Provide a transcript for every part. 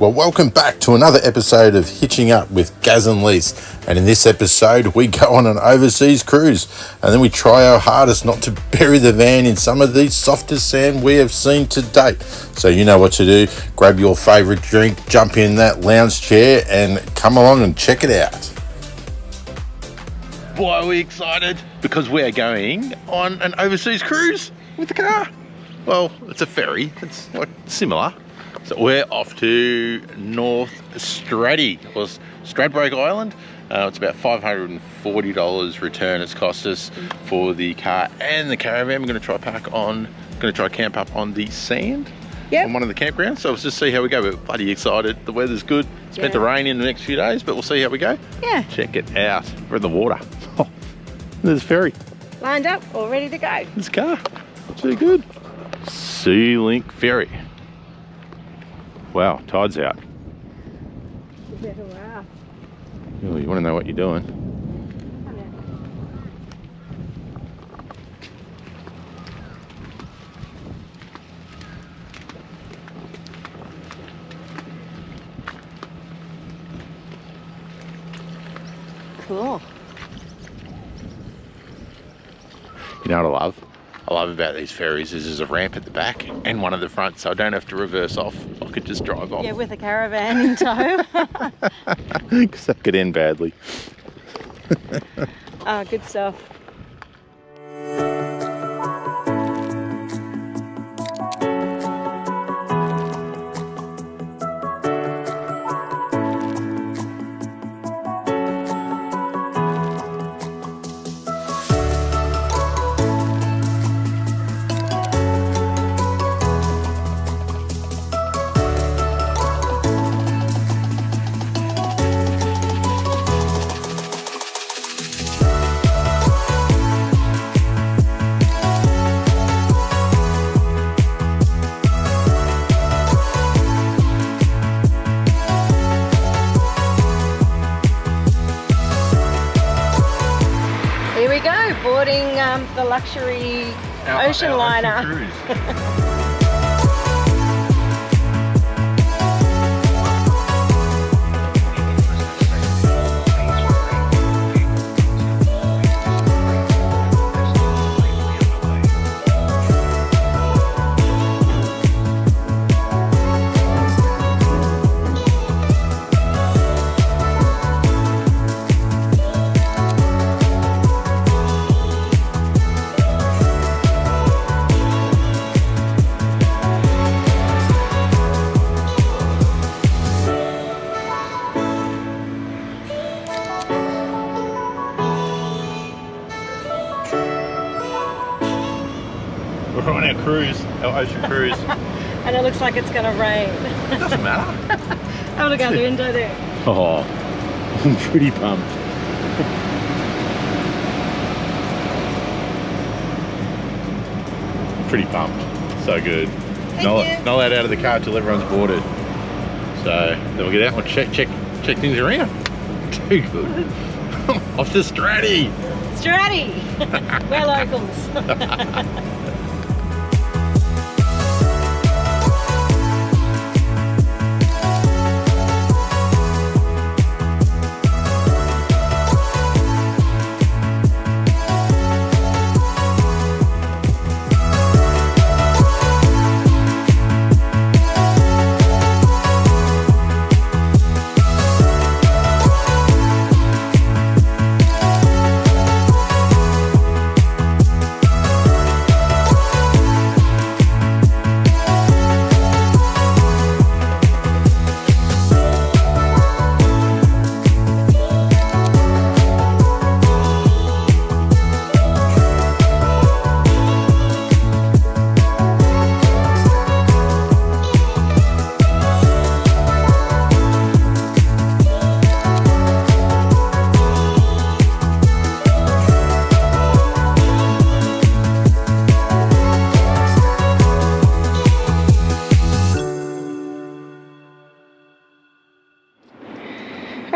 Well, welcome back to another episode of Hitching Up with Gaz and Lise. And in this episode, we go on an overseas cruise and then we try our hardest not to bury the van in some of the softest sand we have seen to date. So you know what to do. Grab your favourite drink, jump in that lounge chair and come along and check it out. Boy, are we excited because we're going on an overseas cruise with the car. Well, it's a ferry. It's like similar. So we're off to North Stradbroke Island. It's about $540 return it's cost us for the car and the caravan. We're going to try camp up on the sand on one of the campgrounds. So let's just see how we go. We're bloody excited. The weather's good. It's meant to rain in the next few days, but we'll see how we go. Yeah. Check it out. We're in the water. Oh, there's a ferry. Lined up, all ready to go. This car. So good. Sea Link Ferry. Wow, tide's out. Wow. Oh, you want to know what you're doing? Cool. You know what I love about these ferries is there's a ramp at the back and one at the front, so I don't have to reverse off. I could just drive off. Yeah, with a caravan in tow. Because that could end badly. Oh, good stuff. Here we go, boarding the luxury ocean liner. We're on our cruise, our ocean cruise. And it looks like it's going to rain. It doesn't matter. Have a look out the window there. Oh, I'm pretty pumped. Pretty pumped. So good. Not allowed out of the car till everyone's boarded. So then we'll get out and we'll check things around. Too good. Off to Stratty. Stratty. We're locals.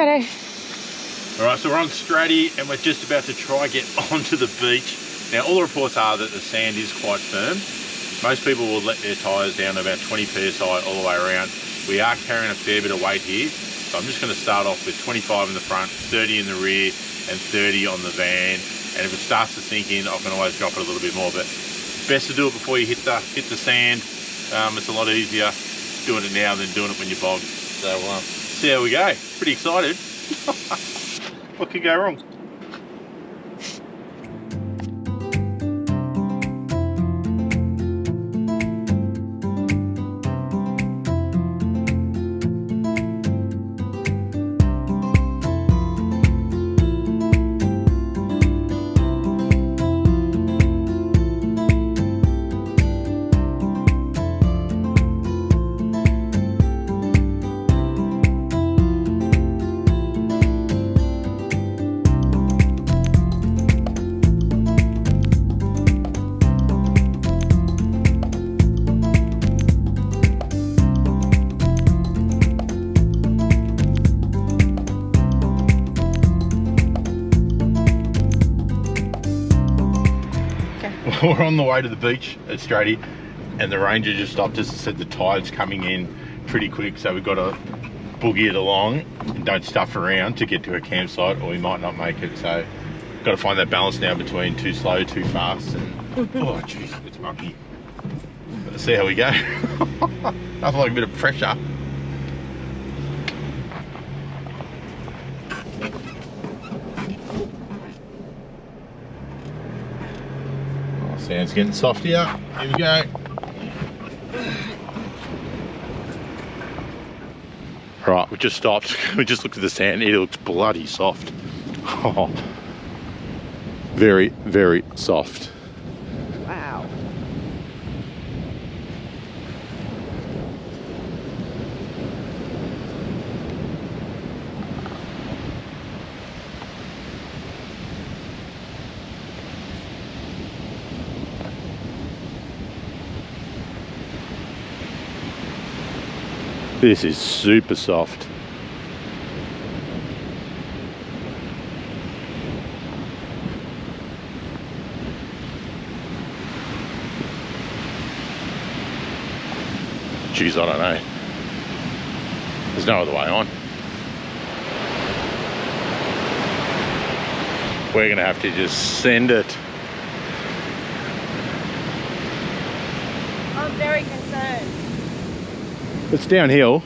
Righto. Alright, so we're on Stratty and we're just about to try get onto the beach. Now all the reports are that the sand is quite firm. Most people will let their tyres down to about 20 psi all the way around. We are carrying a fair bit of weight here, so I'm just going to start off with 25 in the front, 30 in the rear, and 30 on the van. And if it starts to sink in, I can always drop it a little bit more, but best to do it before you hit the sand. It's a lot easier doing it now than doing it when you're bogged. So see how we go. Pretty excited. What could go wrong? We're on the way to the beach at Stradbroke, and the ranger just stopped us and said the tide's coming in pretty quick, so we've got to boogie it along and don't stuff around to get to a campsite, or we might not make it. So got to find that balance now between too slow, too fast, and oh jeez, it's mucky. Let's see how we go. Nothing like a bit of pressure. Sand's getting soft here. Here we go. Right, we just stopped. We just looked at the sand. It looks bloody soft. Oh, very, very soft. Wow. This is super soft. Geez, I don't know. There's no other way on. We're gonna have to just send it. I'm very concerned. It's downhill.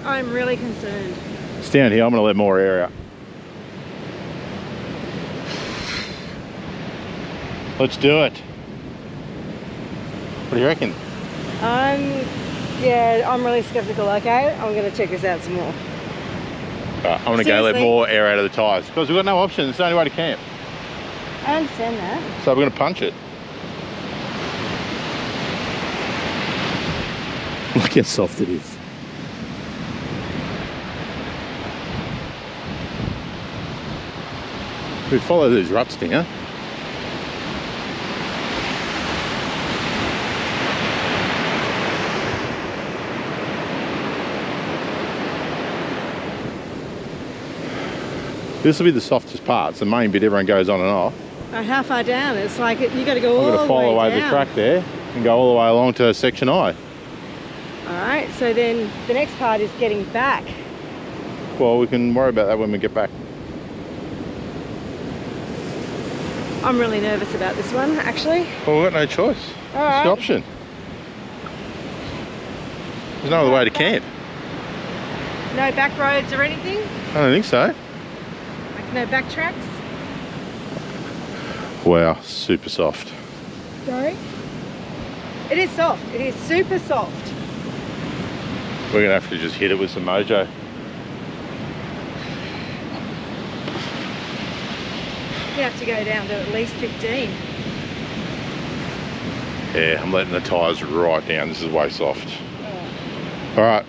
I'm really concerned. It's downhill. I'm gonna let more air out. Let's do it. What do you reckon? I'm really skeptical. Okay, I'm gonna check this out some more. Right, I'm gonna go let more air out of the tyres because we've got no option. It's the only way to camp. I understand that. So we're gonna punch it. Look how soft it is. We follow these ruts down. This will be the softest part. It's the main bit everyone goes on and off. How far down? It's like you got to go all the way down. I've got to follow away the track there and go all the way along to section I. Alright, so then the next part is getting back. Well, we can worry about that when we get back. I'm really nervous about this one, actually. Well, we've got no choice. Alright. It's the option. There's no other way to camp. No back roads or anything? I don't think so. Like no back tracks? Wow, super soft. Sorry? It is soft. It is super soft. We're gonna have to just hit it with some mojo. You have to go down to at least 15. Yeah, I'm letting the tyres right down. This is way soft. Oh. All right,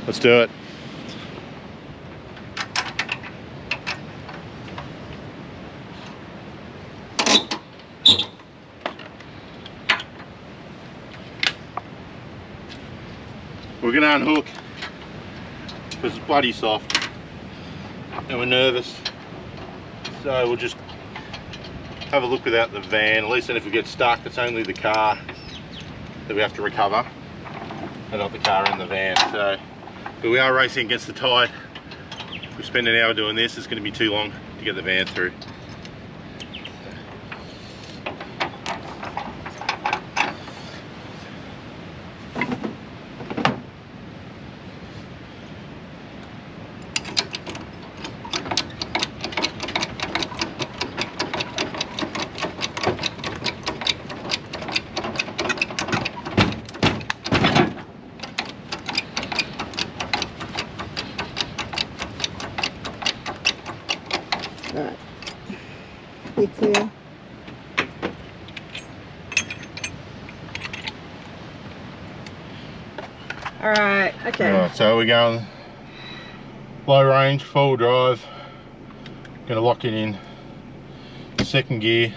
let's do it. We're gonna unhook because it's bloody soft and we're nervous, so we'll just have a look without the van. At least then if we get stuck, it's only the car that we have to recover. and not the car and the van. So, but we are racing against the tide. If we spend an hour doing this, it's going to be too long to get the van through. Right. Be clear. Alright, okay. Alright, so we're going low range, full drive. Gonna lock it in second gear.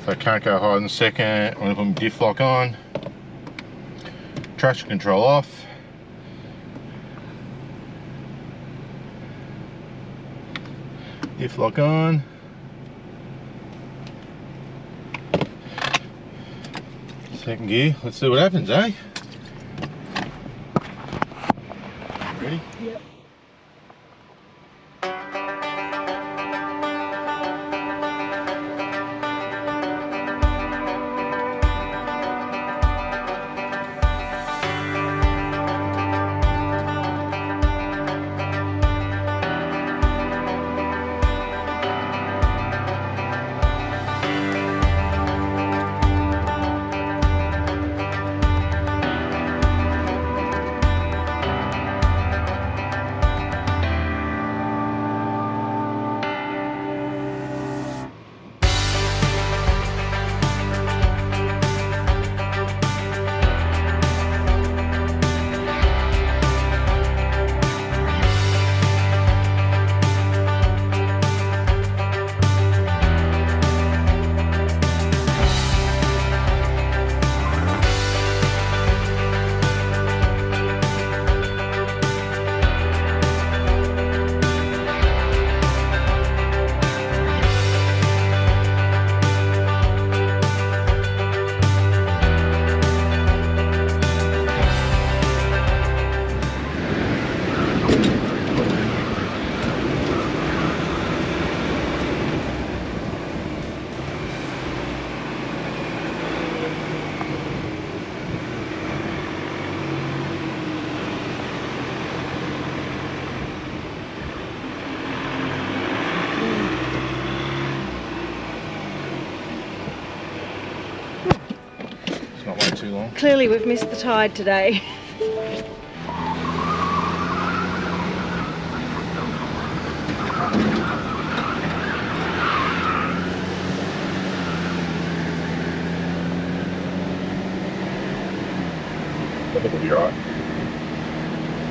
So I can't go higher than second. I'm gonna put my diff lock on. Traction control off. Diff lock on. Second gear. Let's see what happens, eh? Ready? Yep. Not way too long. Clearly we've missed the tide today. I think we'll be alright.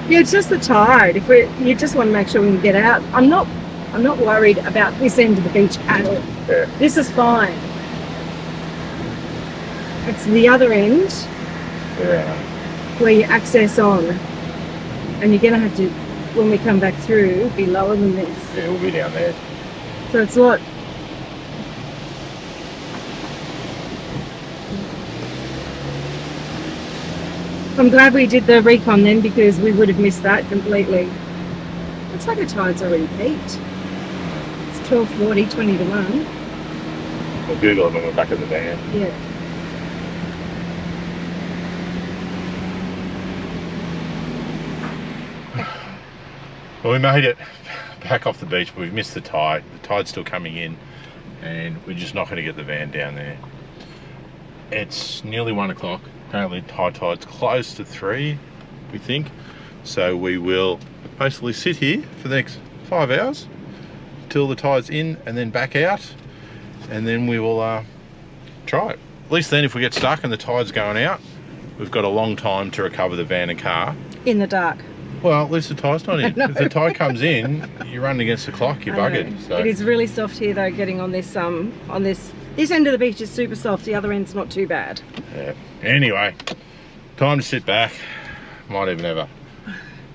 Yeah, it's just the tide. You just want to make sure we can get out. I'm not worried about this end of the beach at all. Yeah. This is fine. It's the other end where you access on, and you're going to have to, when we come back through, be lower than this. Yeah, we'll be down there. So it's not. I'm glad we did the recon then, because we would have missed that completely. Looks like the tide's already peaked. It's 12:40, 20 to 1. We'll Google it when we're back in the van. Yeah. Well, we made it back off the beach, but we've missed the tide. The tide's still coming in, and we're just not going to get the van down there. It's nearly 1 o'clock. Apparently high tide's close to 3, we think. So we will basically sit here for the next 5 hours till the tide's in, and then back out, and then we will try it. At least then, if we get stuck and the tide's going out, we've got a long time to recover the van and car. In the dark. Well, at least the tide's not in. If the tide comes in, you're running against the clock, you're buggered. So. It is really soft here though, getting on this this end of the beach is super soft, the other end's not too bad. Yeah. Anyway, time to sit back. Might even have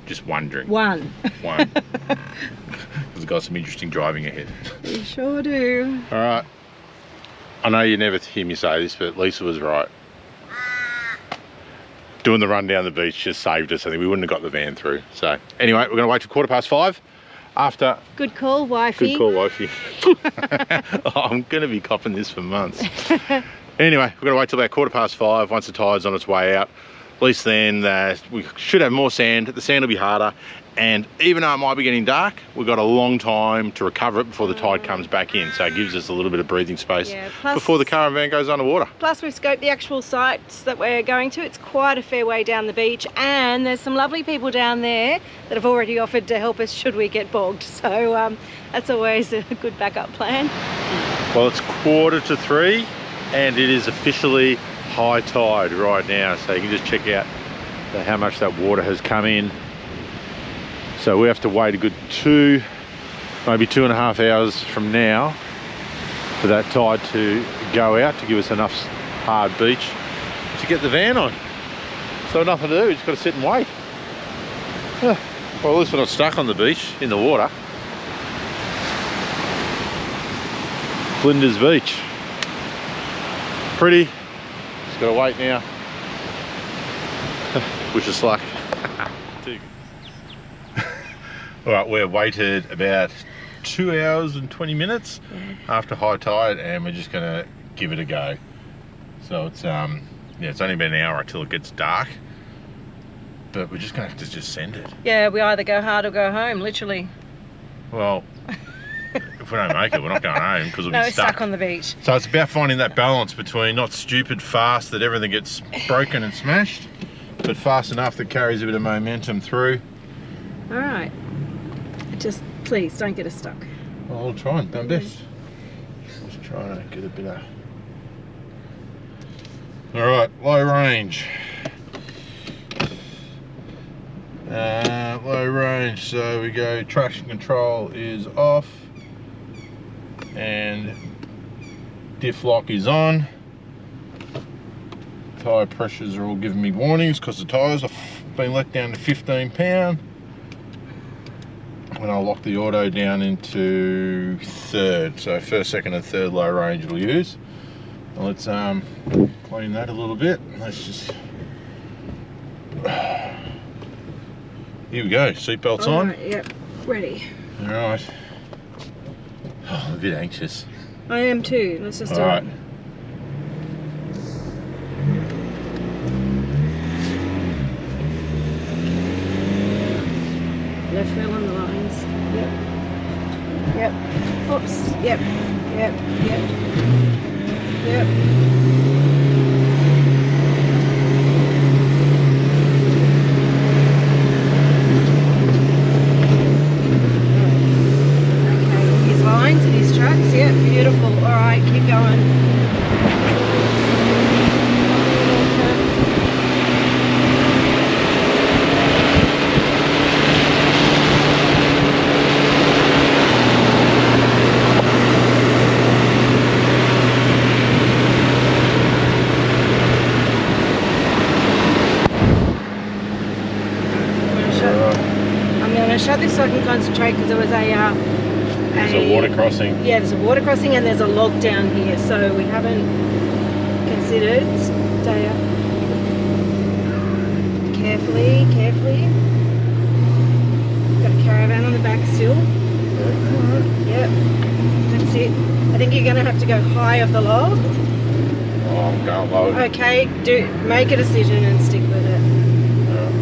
just one drink. One. One. Because we've got some interesting driving ahead. We sure do. Alright. I know you never hear me say this, but Lisa was right. Doing the run down the beach just saved us. I think we wouldn't have got the van through. So anyway, we're going to wait till 5:15 after. Good call, wifey. Good call, wifey. Oh, I'm going to be copping this for months. Anyway, we're going to wait till about 5:15 once the tide's on its way out. At least then we should have more sand. The sand will be harder. And even though it might be getting dark, we've got a long time to recover it before the tide comes back in. So it gives us a little bit of breathing space before the caravan goes underwater. Plus we've scoped the actual sites that we're going to. It's quite a fair way down the beach, and there's some lovely people down there that have already offered to help us should we get bogged. So that's always a good backup plan. Well, it's 2:45 and it is officially high tide right now. So you can just check out how much that water has come in. So we have to wait a good maybe 2.5 hours from now for that tide to go out to give us enough hard beach to get the van on. So nothing to do, we just got to sit and wait. Well, at least we're not stuck on the beach in the water. Flinders Beach. Pretty. Just got to wait now. Wish us luck. All right, we've waited about 2 hours and 20 minutes after high tide, and we're just gonna give it a go. So it's it's only been an hour until it gets dark, but we're just gonna have to just send it. Yeah, we either go hard or go home, literally. Well, if we don't make it, we're not going home because we'll be stuck on the beach. So it's about finding that balance between not stupid fast that everything gets broken and smashed, but fast enough that carries a bit of momentum through. All right. Just please don't get us stuck. Well, I'll try and do my best. Just trying to get a bit of. All right, low range. Low range. So we go. Traction control is off, and diff lock is on. Tyre pressures are all giving me warnings because the tyres have been let down to 15 £. And I'll lock the auto down into third, so first, second and third low range it'll use. Well, let's clean that a little bit. Let's just here we go, seatbelts on. Right, yep, ready. All right. Oh, I'm a bit anxious. I am too. Let's just do it. Left wheel on the lines. Yep. Yep. Oops. Yep. Yep. Yep. Yep. Okay. His lines and his tracks. Yep. Beautiful. All right. Keep going. Shut this so I can concentrate because there was there's a water crossing. Yeah, there's a water crossing and there's a log down here, so we haven't considered. Stay up. Carefully, carefully. Got a caravan on the back still. Yep, that's it. I think you're going to have to go high of the log. Oh, I'm going low. Okay, make a decision and stick with it.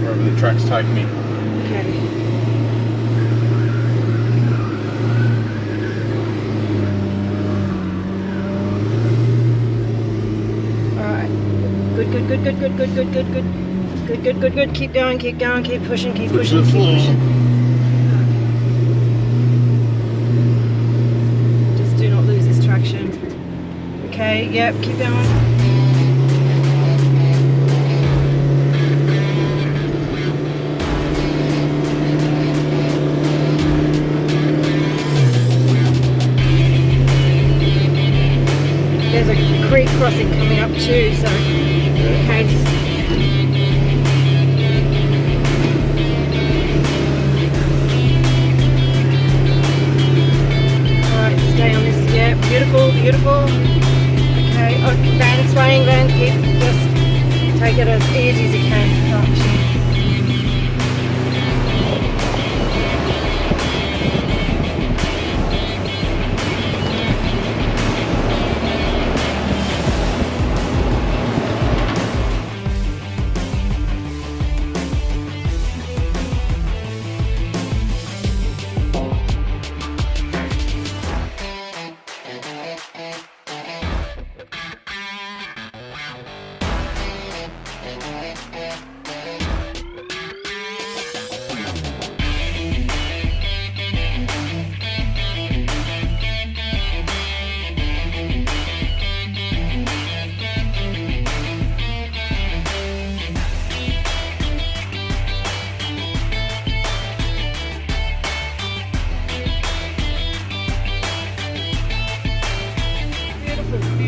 Wherever the tracks take me. Okay. Good. Keep going, keep pushing, keep pushing. Just do not lose this traction. Okay, yep, keep going. There's a creek crossing coming up too, so okay. Alright, stay on this, yeah, beautiful.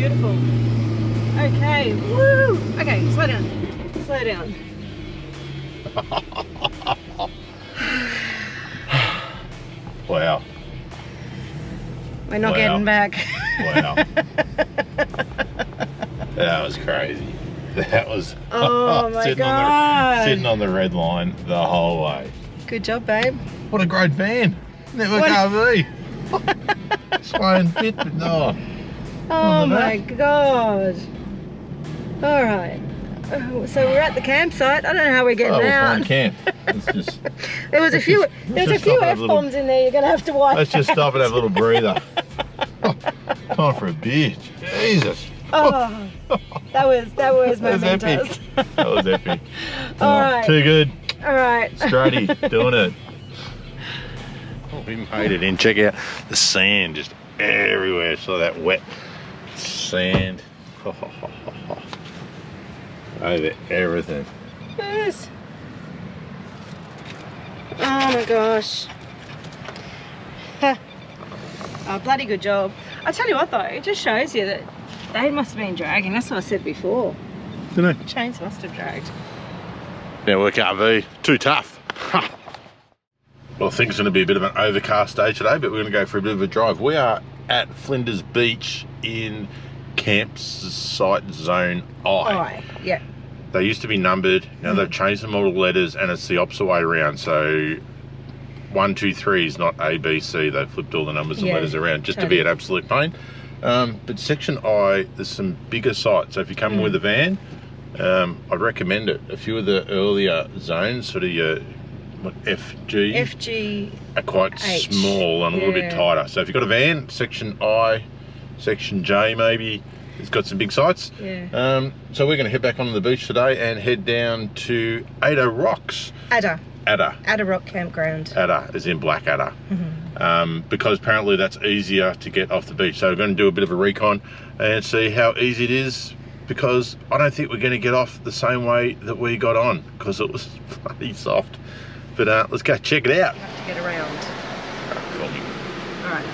beautiful. Okay, woo! Okay, slow down. Slow down. Wow. We're not getting back. Wow. That was crazy. That was Oh my God. Sitting on the red line the whole way. Good job, babe. What a great van. Network RV. Swaying bit, but no. Oh my God. All right. So we're at the campsite. I don't know how we're getting out. Fine camp. Let's just, there was a few F-bombs in there you're going to have to wipe. Let's just stop and have a little breather. Time for a beer. Jesus. Oh, that was momentous. That was epic. All right. Too good. All right. Straighty, doing it. Oh, we made it in. Check out the sand just everywhere. So that wet sand. Over everything. Yes. Oh my gosh. Oh, bloody good job. I tell you what though, it just shows you that they must have been dragging. That's what I said before. Don't know. Chains must have dragged. Network RV, too tough. Well, I think it's going to be a bit of an overcast day today, but we're going to go for a bit of a drive. We are at Flinders Beach in campsite zone I. Yeah. They used to be numbered, now they've changed them all to letters, and it's the opposite way around. So 1, 2, 3 is not A, B, C. They've flipped all the numbers and letters around just to be an absolute pain. But section I, there's some bigger sites. So if you're coming with a van, I'd recommend it. A few of the earlier zones, sort of your FG are quite small and a little bit tighter. So if you've got a van, section I, section J maybe, it's got some big sites. Yeah. So we're going to head back onto the beach today and head down to Ada Rocks. Ada Ada Rock Campground. Ada, as in Blackadder. Because apparently that's easier to get off the beach. So we're going to do a bit of a recon and see how easy it is, because I don't think we're going to get off the same way that we got on, because it was bloody soft. But let's go check it out. You have to get around. All right.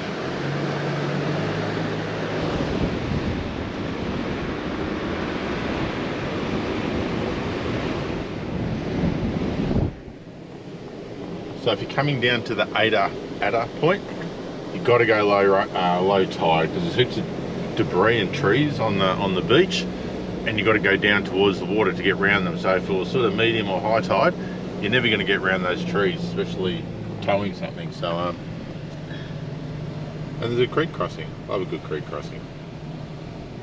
So if you're coming down to the Ada point, you've got to go low tide, because there's heaps of debris and trees on the beach, and you've got to go down towards the water to get around them. So if it was sort of medium or high tide, you're never going to get around those trees, especially towing something. So and there's a creek crossing. Love a good creek crossing.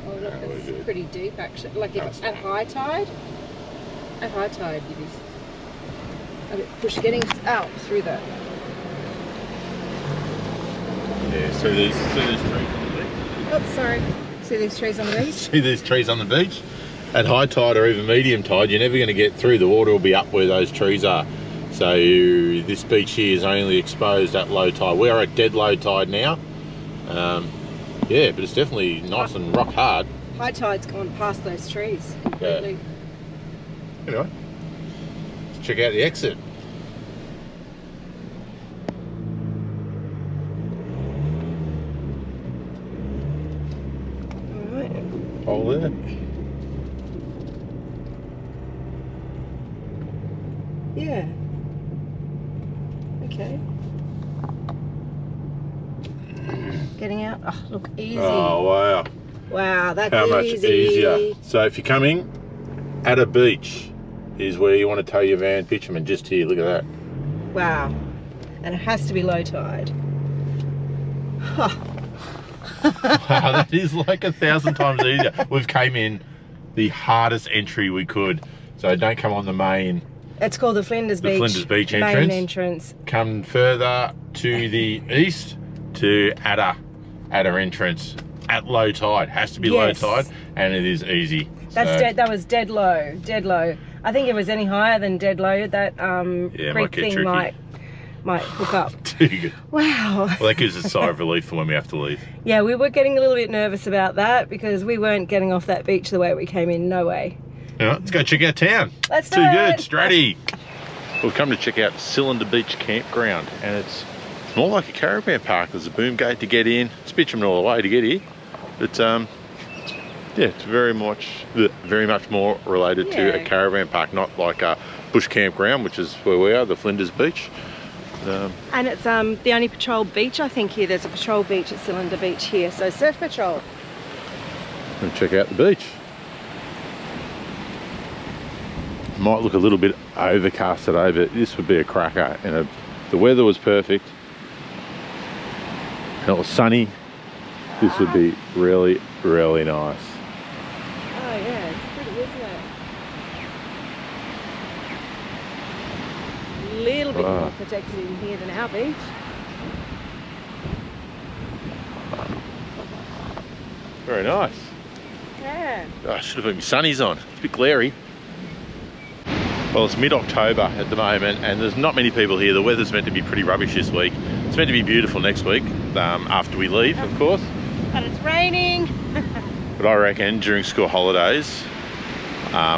Oh look, it's pretty deep actually. Like if at high tide. At high tide, you'd be a bit push getting out through that. Yeah, so there's trees on the beach. Oh, sorry. See these trees on the beach? See these trees on the beach? At high tide or even medium tide, you're never going to get through. The water will be up where those trees are. So this beach here is only exposed at low tide. We are at dead low tide now. Yeah, but it's definitely nice and rock hard. High tide's gone past those trees completely. Yeah. Anyway, let's check out the exit. Alright. Hole there. Yeah. Okay. Getting out. Oh, look, easy. Oh, wow. Wow, that's how much easy. easier. So if you're coming at a beach is where you want to tow your van, pitch them, and just here, look at that. Wow. And it has to be low tide. Huh. Wow, that is like 1,000 times easier. We've came in the hardest entry we could. So don't come on the main. It's called the Flinders Beach. The Flinders Beach entrance. Main entrance. Come further to the east to Ada entrance at low tide. Has to be low tide, and it is easy. That's that was dead low, dead low. I think if it was any higher than dead low, that creek thing might hook up. Too good. Wow. Well, that gives us a sigh of relief for when we have to leave. Yeah, we were getting a little bit nervous about that because we weren't getting off that beach the way we came in. No way. All right, let's go check out town. Let's do it. Too good, Stratty. We've come to check out Cylinder Beach Campground, and it's more like a caravan park. There's a boom gate to get in. It's bitumen all the way to get here. But Yeah, it's very much more related to a caravan park, not like a bush campground, which is where we are, the Flinders Beach. And it's the only patrol beach, I think, here. There's a patrol beach at Cylinder Beach here, so surf patrol. And check out the beach. Might look a little bit overcast today, but this would be a cracker. And the weather was perfect. And it was sunny. This would be really, really nice. Oh yeah, it's pretty, isn't it? A little bit more protected in here than our beach. Very nice. Yeah. Oh, I should have put my sunnies on. It's a bit glary. Well, it's mid-October at the moment and there's not many people here. The weather's meant to be pretty rubbish this week. It's meant to be beautiful next week, after we leave, of course. But it's raining. But I reckon during school holidays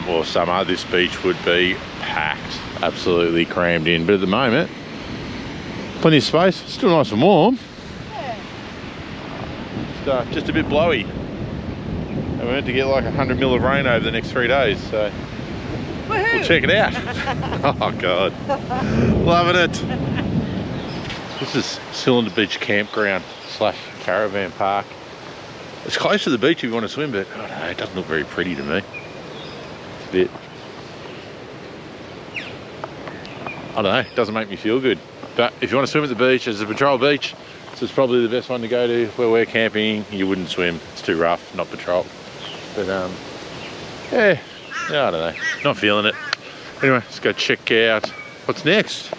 or summer, this beach would be packed, absolutely crammed in. But at the moment, plenty of space, still nice and warm. Yeah. Just a bit blowy. And we're meant to get like 100 mil of rain over the next 3 days, so woohoo! We'll check it out. Oh God, loving it. This is Cylinder Beach Campground / Caravan Park. It's close to the beach if you want to swim, but I don't know, it doesn't look very pretty to me. It's a bit, I don't know, it doesn't make me feel good. But if you want to swim at the beach, there's a patrol beach. This is probably the best one to go to. Where we're camping, you wouldn't swim. It's too rough, not patrol. But yeah, I don't know, not feeling it. Anyway, let's go check out what's next.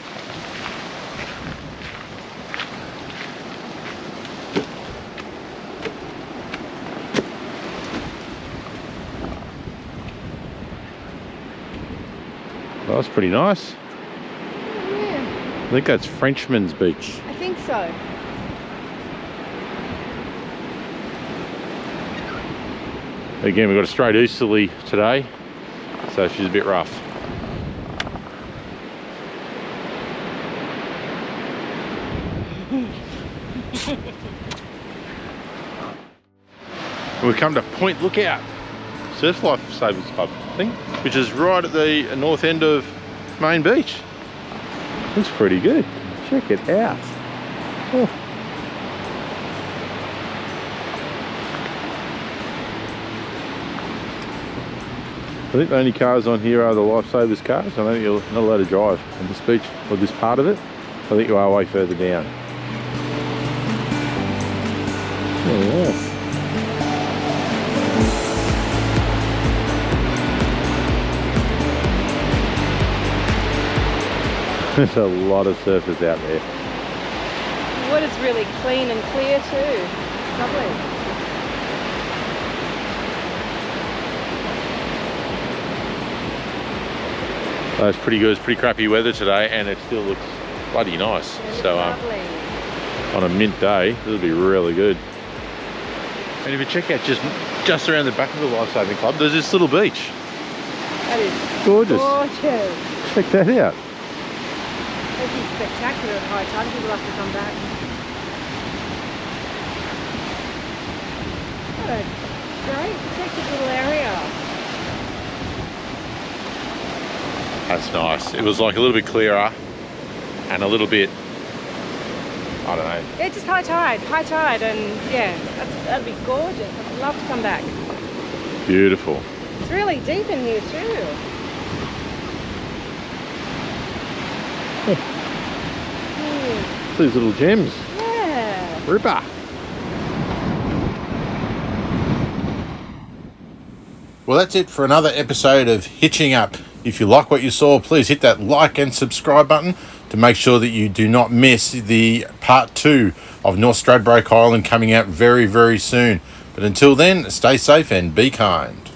Well, that's pretty nice. Yeah. I think that's Frenchman's Beach. I think so. Again, we've got a straight easterly today, so she's a bit rough. We've come to Point Lookout Surf Life Savers Club thing, which is right at the north end of Main Beach. Looks pretty good. Check it out. Oh. I think the only cars on here are the Lifesavers cars. I don't think you're not allowed to drive on this beach or this part of it. I think you are way further down. Oh, yes. There's a lot of surfers out there. The water's really clean and clear too. Lovely. It's pretty good. It's pretty crappy weather today and it still looks bloody nice. So on a mint day, it'll be really good. And if you check out just around the back of the Lifesaving Club, there's this little beach. That is gorgeous. Gorgeous. Check that out. It'd be spectacular at high tide. People have to come back. What a great protected little area. That's nice. It was like a little bit clearer and a little bit, I don't know. Yeah, just high tide, and yeah, that'd be gorgeous. I'd love to come back. Beautiful. It's really deep in here too. These little gems. Yeah. Ripper. Well, that's it for another episode of Hitching Up. If you like what you saw, please hit that like and subscribe button to make sure that you do not miss the part 2 of North Stradbroke Island coming out very, very soon. But until then, stay safe and be kind.